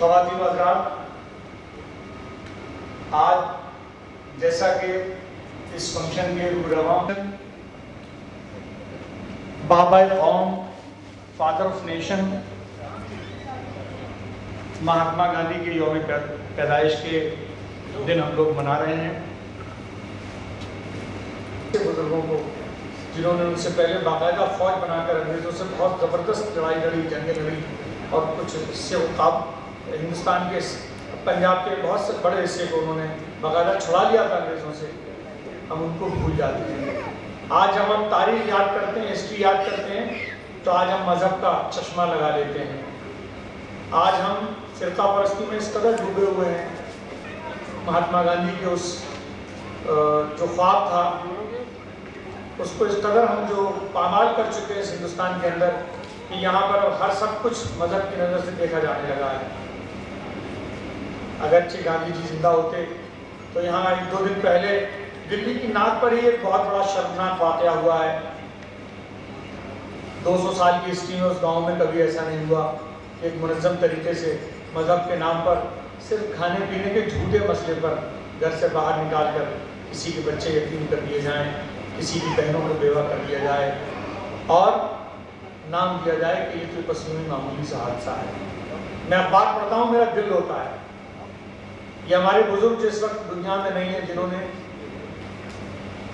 ख़वातीन व हज़रात, आज जैसा कि इस फंक्शन के रूरवा बाबाए कौम, father of nation, Mahatma Gandhi के यौम पैदाइश के दिन हम लोग मना रहे हैं। बुजुर्गों को जिन्होंने उनसे पहले बाकायदा फौज बनाकर अंग्रेजों से बहुत ज़बरदस्त लड़ाई लड़ी, जंगें लड़ी और कुछ हिस्से हिंदुस्तान के पंजाब के बहुत से बड़े हिस्से को उन्होंने बाकायदा छुड़ा लिया था अंग्रेज़ों से, हम उनको भूल जाते हैं। आज जब हम तारीख याद करते हैं, हिस्ट्री याद करते हैं, तो आज हम मज़हब का चश्मा लगा लेते हैं। आज हम फ़िरका परस्ती में इस कदर डूबे हुए हैं, महात्मा गांधी के उस जो ख्वाब था उसको इस कदर हम जो पामाल कर चुके हैं इस हिंदुस्तान के अंदर कि यहाँ पर हर सब कुछ मज़हब की नज़र से देखा जाने लगा है। अगरचे गांधी जी जिंदा होते तो यहाँ 1-2 दिन पहले दिल्ली की नाक पर ही एक बहुत बड़ा शर्मनाक वाक़या हुआ है। 200 साल की हिस्ट्री में उस गांव में कभी ऐसा नहीं हुआ कि एक मुनज़्ज़म तरीके से मज़हब के नाम पर सिर्फ खाने पीने के झूठे मसले पर घर से बाहर निकाल कर किसी के बच्चे यतीम कर दिए जाएं, किसी की बहनों को बेवा कर दिया जाए और नाम दिया जाए कि ये तो बस यूं मामूली सा हादसा है। मैं अखबार पढ़ता हूँ, मेरा दिल होता है। ये हमारे बुजुर्ग जिस वक्त दुनिया में नहीं है, जिन्होंने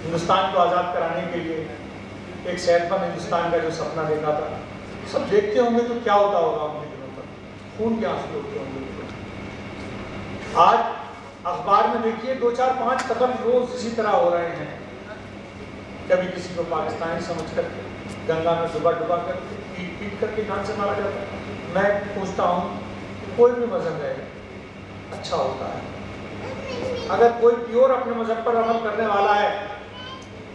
हिंदुस्तान को आज़ाद कराने के लिए एक सेहतमंद हिंदुस्तान का जो सपना देखा था, सब देखते होंगे तो क्या होता होगा उनके दिलों पर, खून के आंसू होते होंगे। आज अखबार में देखिए 2-4-5 कत्ल रोज इसी तरह हो रहे हैं। कभी किसी को पाकिस्तानी समझ कर गंगा में डुबा कर पीट करके जान से मारा जाता है। मैं पूछता हूँ कोई भी मजहब है अच्छा होता है, अगर कोई प्योर अपने मजहब पर अमल करने वाला है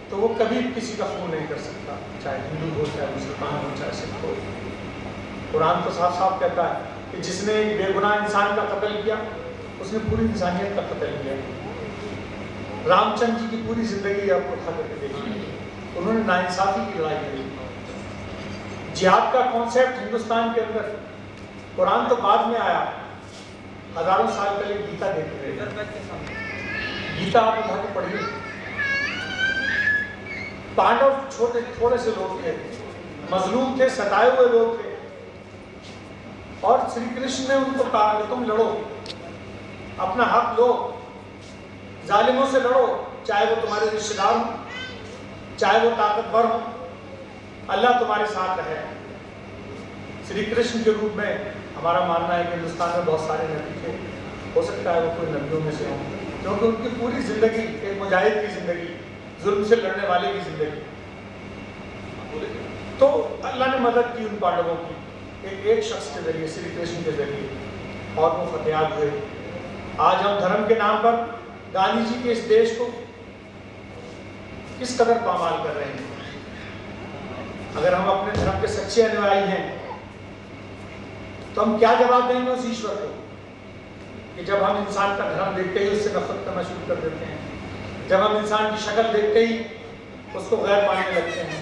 तो वो कभी किसी का खून नहीं कर सकता, चाहे हिंदू हो, चाहे मुसलमान हो, चाहे सिख हो। कुरान तो साफ साफ कहता है कि जिसने एक बेगुनाह इंसान का कत्ल किया उसने पूरी इंसानियत का कत्ल किया। रामचंद्र जी की पूरी जिंदगी आपको उठा करके देखिए, उन्होंने नाइंसाफी की लड़ाई लड़ी। जिहाद का कॉन्सेप्ट हिंदुस्तान के अंदर, कुरान तो बाद में आया, हजारों साल पहले गीता देखते रहे। गीता आप उठा के पढ़िए। पांडव थोड़े से लोग थे, मजलूम थे, सताए हुए लोग थे और श्री कृष्ण ने उनको कहा तुम लड़ो, अपना हक लो, जालिमों से लड़ो, चाहे वो तुम्हारे रिश्तेदार हो, चाहे वो ताकतवर हो, अल्लाह तुम्हारे साथ है। श्री कृष्ण के रूप में हमारा मानना है कि हिंदुस्तान में बहुत सारे नबी थे, हो सकता है वो कोई नबियों में से हो, क्योंकि उनकी पूरी जिंदगी एक मुजाहिद की जिंदगी, जुल्म से लड़ने वाले की जिंदगी। तो अल्लाह ने मदद की उन पांडवों की एक शख्स के जरिए, श्री कृष्ण के जरिए, और वो फतेहात हुए। आज हम धर्म के नाम पर गांधी जी के इस देश को किस कदर पामाल कर रहे हैं। अगर हम अपने धर्म के सच्चे अनुयायी हैं तो हम क्या जवाब देंगे उस ईश्वर को कि जब हम इंसान का धर्म देखते ही उससे नफरत करना शुरू कर देते हैं, जब हम इंसान की शक्ल देखते ही उसको गैर मानने लगते हैं,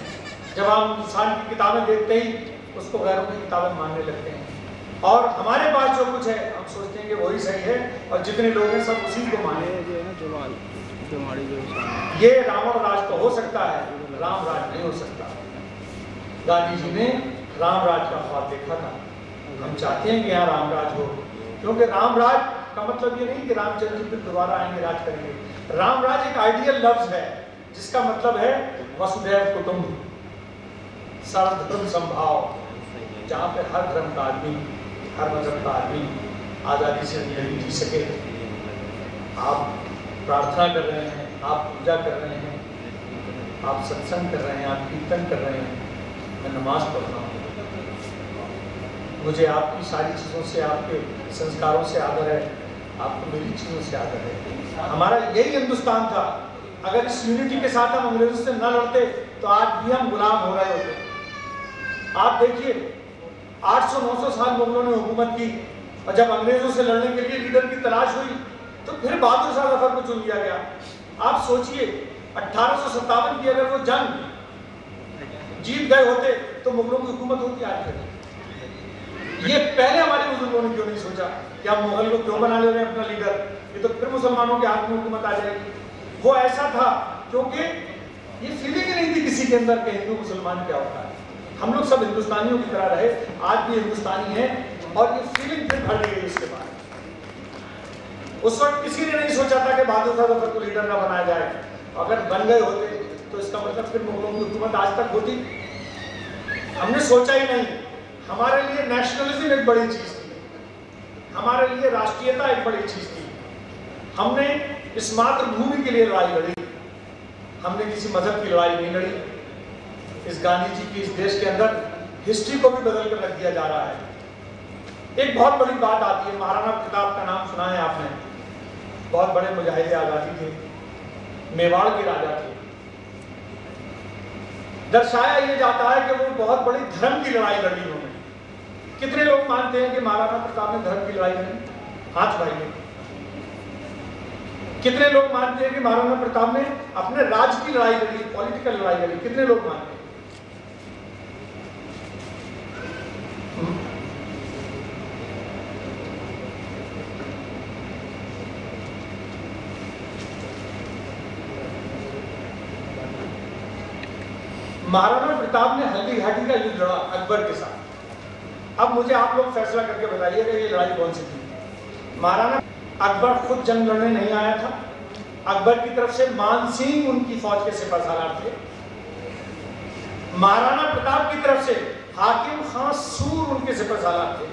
जब हम इंसान की किताबें देखते ही उसको गैरों की किताबें मानने लगते हैं, और हमारे पास जो कुछ है हम सोचते हैं कि वही सही है और जितने लोग हैं सब उसी को माने। ये रावण राज तो हो सकता है, राम राज नहीं हो सकता। गांधी जी ने राम राज का ख्वाब देखा था, हम चाहते हैं कि यहाँ राम राज हो, क्योंकि राम राज का मतलब ये नहीं कि रामचंद्र जी फिर दोबारा आएंगे, राज करेंगे। राम राज एक आइडियल लफ्ज है जिसका मतलब है वसुधैव कुटुंब, सर्वधर्म संभाव, जहाँ पे हर धर्म का आदमी, हर मजहब का आदमी आज़ादी से जिंदगी जी सके। आप प्रार्थना कर रहे हैं, आप पूजा कर रहे हैं, आप सत्संग कर रहे हैं, आप कीर्तन कर रहे हैं, मैं नमाज पढ़ रहा हूँ, मुझे आपकी सारी चीज़ों से, आपके संस्कारों से आदर है, आपको मेरी चीज़ों से आदर है। हमारा यही हिंदुस्तान था। अगर इस यूनिटी के साथ हम अंग्रेजों से न लड़ते तो आज भी हम गुलाम हो रहे होते। आप देखिए 800-900 साल मुगलों ने हुकूमत की और जब अंग्रेजों से लड़ने के लिए लीडर की तलाश हुई तो फिर बहादुर शाह जफर को चुन लिया गया। आप सोचिए 1857 की अगर वो जंग जीत गए होते तो मुगलों की हुकूमत होती आज। ये पहले हमारे बुजुर्गों ने क्यों नहीं सोचा कि हम मुगल को क्यों बना ले रहे हैं अपना लीडर, ये तो फिर मुसलमानों के हाथ में हुकूमत आ जाएगी। वो ऐसा था क्योंकि ये फीलिंग ही नहीं थी किसी के अंदर कि हिंदू मुसलमान क्या होता है। हम लोग सब हिंदुस्तानियों की तरह रहे, आज भी हिंदुस्तानी है, और ये फीलिंग फिर भर गई इसके बाद। उस वक्त किसी ने नहीं सोचा था कि बहादुर शाह जफर को लीडर ना बनाया जाए। अगर बन गए होते तो इसका मतलब फिर मुगलों की हुकूमत आज तक होती। हमने सोचा ही नहीं। हमारे लिए नेशनलिज्म एक बड़ी चीज थी, हमारे लिए राष्ट्रीयता एक बड़ी चीज थी। हमने इस मातृभूमि के लिए लड़ाई लड़ी, हमने किसी मजहब की लड़ाई नहीं लड़ी। इस गांधी जी की इस देश के अंदर हिस्ट्री को भी बदल कर रख दिया जा रहा है। एक बहुत बड़ी बात आती है, महाराणा प्रताप का नाम सुना है आपने, बहुत बड़े मुजाहिद आजादी थे, मेवाड़ के राजा थे। दर्शाया ये जाता है कि वो बहुत बड़ी धर्म की लड़ाई लड़ी उन्होंने। कितने लोग मानते हैं कि महाराणा प्रताप ने धर्म की लड़ाई लड़ी? हाथ उठाइए। कितने लोग मानते हैं कि महाराणा प्रताप ने अपने राज की लड़ाई लड़ी, पॉलिटिकल लड़ाई लड़ी? कितने लोग मानते हैं? महाराणा प्रताप ने हल्दी घाटी का युद्ध लड़ा अकबर के साथ। अब मुझे आप लोग फैसला करके बताइएगा ये लड़ाई कौन सी थी। महाराणा अकबर खुद जंग लड़ने नहीं आया था। अकबर की तरफ से मान सिंह उनकी फौज के सिपहसालार थे। महाराणा प्रताप की तरफ से हाकिम खान सूर उनके सिपहसालार थे।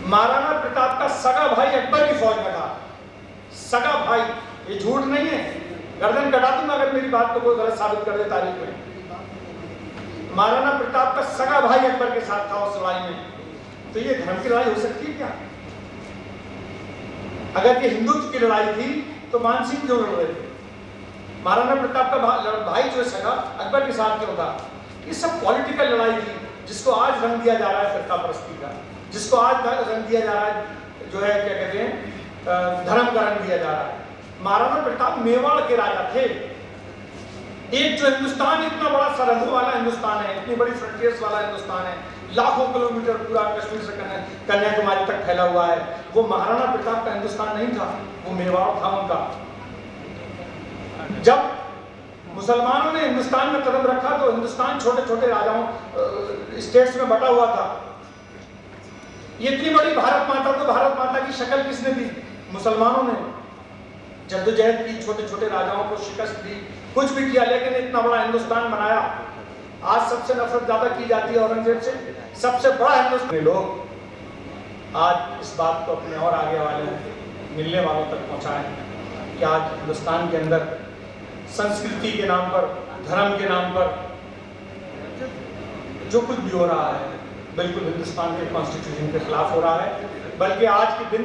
महाराणा प्रताप का सगा भाई अकबर की फौज में था। सगा भाई, ये झूठ नहीं है, गर्दन कटा दूंगा अगर मेरी बात को कोई गलत साबित कर दे तारीख में। महाराणा प्रताप का सगा भाई अकबर के साथ था उस लड़ाई में। तो ये धर्म की लड़ाई हो सकती है क्या? अगर ये हिंदुत्व की लड़ाई थी तो मान सिंह क्यों लड़ रहे थे? महाराणा प्रताप का भाई जो है सगा अकबर के साथ क्यों था? ये सब पॉलिटिकल लड़ाई थी, जिसको आज रंग दिया जा रहा है फिरका परस्ती का, जिसको आज रंग दिया जा रहा है जो है क्या कहते हैं धर्म का रंग दिया जा रहा है। महाराणा प्रताप मेवाड़ के राजा थे। एक जो हिंदुस्तान इतना बड़ा सरहद वाला हिंदुस्तान है, इतनी बड़ी फ्रंटियर्स वाला हिंदुस्तान है, लाखों किलोमीटर पूरा कश्मीर से कन्याकुमारी तक फैला हुआ है, वो महाराणा प्रताप का हिंदुस्तान नहीं था, वो मेवाड़ था उनका। जब मुसलमानों ने हिंदुस्तान में कदम रखा तो हिंदुस्तान छोटे छोटे राजाओं स्टेट्स में बटा हुआ था। ये इतनी बड़ी भारत माता, तो भारत माता की शक्ल किसने दी? मुसलमानों ने जद्दोजहद की, छोटे छोटे राजाओं को शिकस्त दी, कुछ भी किया, लेकिन इतना बड़ा हिंदुस्तान बनाया। आज सबसे नफरत ज्यादा की जाती है औरंगजेब से, सबसे बड़ा हिंदुस्तान। लोग आज इस बात को अपने और आगे वाले मिलने वालों तक पहुंचाएं कि आज हिंदुस्तान के अंदर संस्कृति के नाम पर, धर्म के नाम पर जो कुछ भी हो रहा है बिल्कुल हिंदुस्तान के कॉन्स्टिट्यूशन के खिलाफ हो रहा है। बल्कि आज के दिन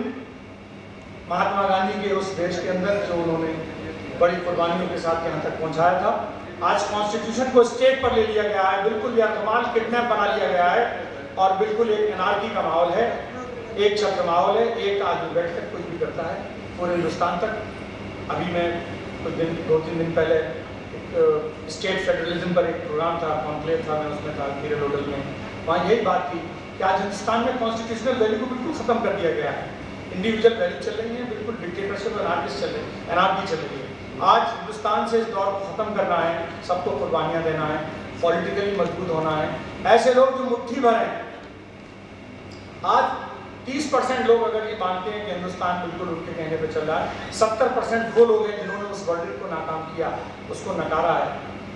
महात्मा गांधी के उस देश के अंदर जो उन्होंने बड़ी कुर्बानियों के साथ यहाँ तक पहुँचाया था, आज कॉन्स्टिट्यूशन को स्टेट पर ले लिया गया है, बिल्कुल बेरहमाल किडनैप बना लिया गया है और बिल्कुल एक एनार्की का माहौल है, एक छत्र माहौल है, एक आदमी बैठ कर कुछ भी करता है पूरे हिंदुस्तान तक। अभी मैं कुछ दिन 2-3 दिन पहले एक स्टेट फेडरलिज्म पर एक प्रोग्राम था, कॉन्क्लेव था, मैं उसमें था हीरे होटल में। वहाँ यही बात थी कि आज हिंदुस्तान में कॉन्स्टिट्यूशनल वैल्यू को बिल्कुल ख़त्म कर दिया गया है, इंडिविजुअल वैल्यू चल रही है, बिल्कुल डिक्टेटरशिप और एनार्की चल रही है, एनार्की चल रही है। आज हिंदुस्तान से इस दौर को ख़त्म करना है, सबको कुर्बानियाँ देना है, पॉलिटिकली मजबूत होना है। ऐसे लोग जो मुट्ठी भर हैं, आज 30% लोग अगर ये मानते हैं कि हिंदुस्तान बिल्कुल उनके कहने पे चल रहा है, 70% वो लोग हैं जिन्होंने उस वर्डिक्ट को नाकाम किया, उसको नकारा है।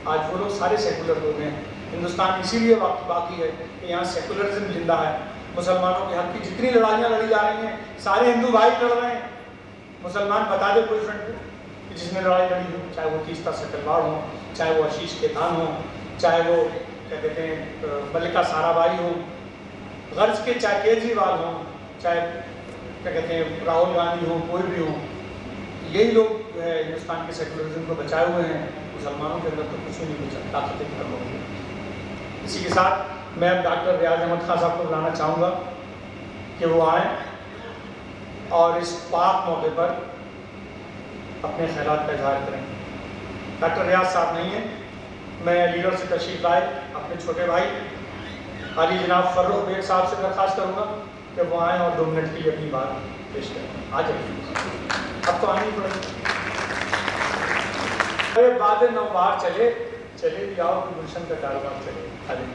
आज वो लोग सारे सेकुलर लोग हैं। हिंदुस्तान इसीलिए बाकी है कि यहाँ सेकुलरिज्म जिंदा है। मुसलमानों के हक की जितनी लड़ाइयाँ लड़ी जा रही हैं, सारे हिंदू भाई लड़ रहे हैं। मुसलमान बता दे कोई फ्रंट पे कि जिसने लड़ाई लड़ी हो, चाहे वो तीस्ता सेकलवाड़ हो, चाहे वो आशीष खेतान हो, चाहे वो क्या कहते हैं मल्लिका साराभाई हो, गर्ज के चाहे केजरीवाल हो, चाहे क्या कहते हैं राहुल गांधी हो, कोई भी हो, यही लोग जो है हिंदुस्तान के सेकुलरिज्म को बचाए हुए हैं। मुसलमानों के अंदर तो कुछ भी नहीं बचा, ताकतें खत्म हो गई। इसी के साथ मैं अब डॉक्टर रियाज अहमद खान साहब को बुलाना चाहूँगा कि वो आएँ और इस पाक मौके पर अपने ख्यालात का इजहार करें। डॉक्टर रियाज साहब नहीं है, मैं लीडर से तशरीफ लाए अपने छोटे भाई अली जनाब फर्रुख बेग साहब से दरख्वास्त करूँगा कि वो आए और 2 मिनट के लिए अपनी बात पेश करें। आ जाइए, अब तो आनी पड़ेगी। अरे बाद में 9 बार चले भी आओ कि गुलशन का कारोबार चले। खाली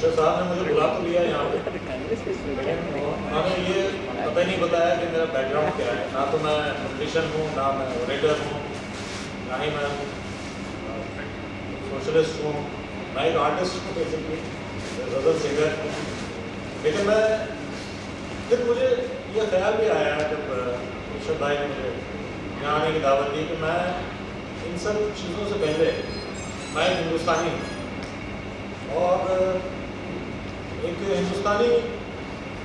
साहब ने मुझे बुला तो लिया यहाँ पे, मैंने ये पता ही नहीं बताया कि मेरा बैकग्राउंड क्या है। ना तो मैं पॉलिटिशियन हूँ, ना मैं ऑरेटर हूँ, ना ही मैं सोशलिस्ट हूँ, ना एक आर्टिस्ट हूँ बेसिकली, गज़ल सिंगर। लेकिन मैं फिर मुझे ये ख्याल भी आया जब ऋषभ भाई ने मुझे यहाँ आने की दावत दी कि मैं इन सब चीज़ों से पहले मैं एक हिंदुस्तानी हूँ, और एक हिंदुस्तानी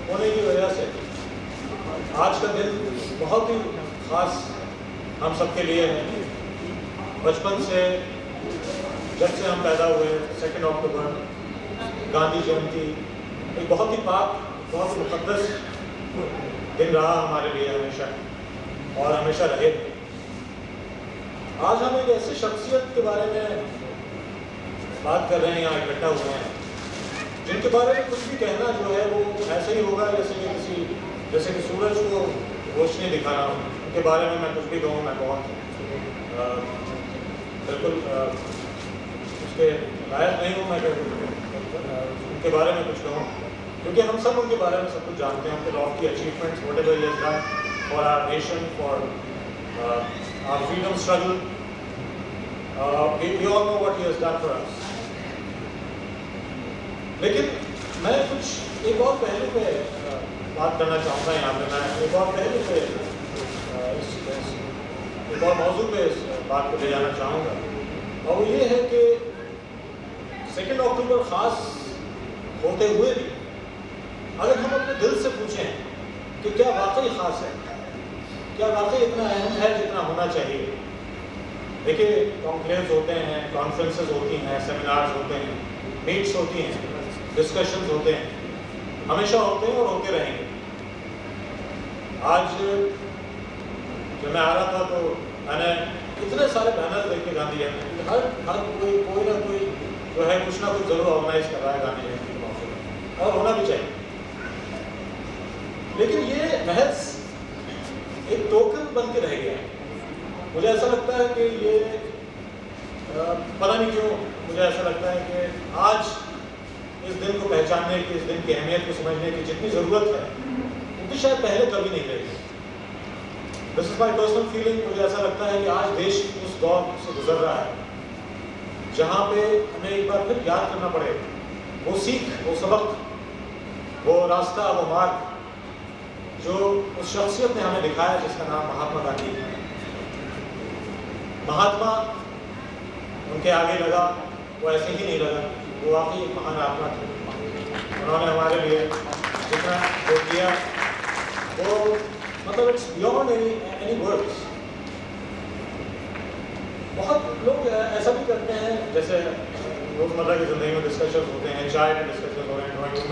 होने की वजह से आज का दिन बहुत ही ख़ास हम सबके लिए है। बचपन से जब से हम पैदा हुए 2 अक्टूबर गांधी जयंती एक बहुत ही पाक, बहुत ही मुक़द्दस दिन रहा हमारे लिए हमेशा, और हमेशा रहे। आज हम एक ऐसी शख्सियत के बारे में बात कर रहे हैं, यहाँ इकट्ठा हुए हैं, जिनके बारे में कुछ भी कहना जो है वो ऐसे ही होगा जैसे कि सूरज को रोशनी दिखा रहा हूँ। उनके बारे में मैं कुछ भी कहूँ, मैं बहुत बिल्कुल उसके लायक नहीं हूँ मैं उनके बारे में कुछ कहूँ, क्योंकि हम सब उनके बारे में सब कुछ जानते हैं। उनके lofty achievements, whatever he has done for our nation, for our freedom struggle, we all know what he has done for us. लेकिन मैं कुछ एक और पहलू पे बात करना चाहूँगा यहाँ पे। मैं एक और पहलू पे एक और मौजू पे इस बात को ले जाना चाहूँगा, और वो ये है कि 2 अक्टूबर ख़ास होते हुए भी अगर हम अपने दिल से पूछें कि क्या वाकई ख़ास है, क्या वाकई इतना अहम है जितना होना चाहिए। देखिए, कॉन्क्लेव्स होते हैं, कॉन्फ्रेंसेस होती हैं, सेमिनार्स होते हैं, मीट्स होती हैं, डिस्कशंस होते हैं, हमेशा होते हैं और होते रहेंगे। आज जब मैं आ रहा था तो मैंने इतने सारे बैनर देखे गांधी जयंती, हर कोई ना कोई जो है कुछ ना कुछ जरूर ऑर्गेनाइज कर रहा है गांधी जयंती के मौके पर, और होना भी चाहिए। लेकिन ये महज एक टोकन बन के रह गया है। मुझे ऐसा लगता है कि ये पता नहीं क्यों मुझे ऐसा लगता है कि आज इस दिन को पहचानने की, इस दिन की अहमियत को समझने की जितनी ज़रूरत है उतनी शायद पहले कभी नहीं रही। This is my personal feeling. मुझे ऐसा लगता है कि आज देश उस दौर से गुजर रहा है जहाँ पे हमें एक बार फिर याद करना पड़ेगा वो सीख, वो सबक, वो रास्ता, वो मार्ग जो उस शख्सियत ने हमें दिखाया जिसका नाम महात्मा गांधी है। महात्मा उनके आगे लगा वो ऐसे ही नहीं लगा, वो वाकई एक महान आत्मा थे। उन्होंने हमारे लिए जितना जो किया वो मतलब इट्स बियॉन्ड एनी वर्ड्स। बहुत लोग ऐसा भी करते हैं, जैसे रोजमर्रा की जिंदगी में डिस्कशन होते हैं, चाय पे डिस्कशन हो रहे हैं, ड्राइंग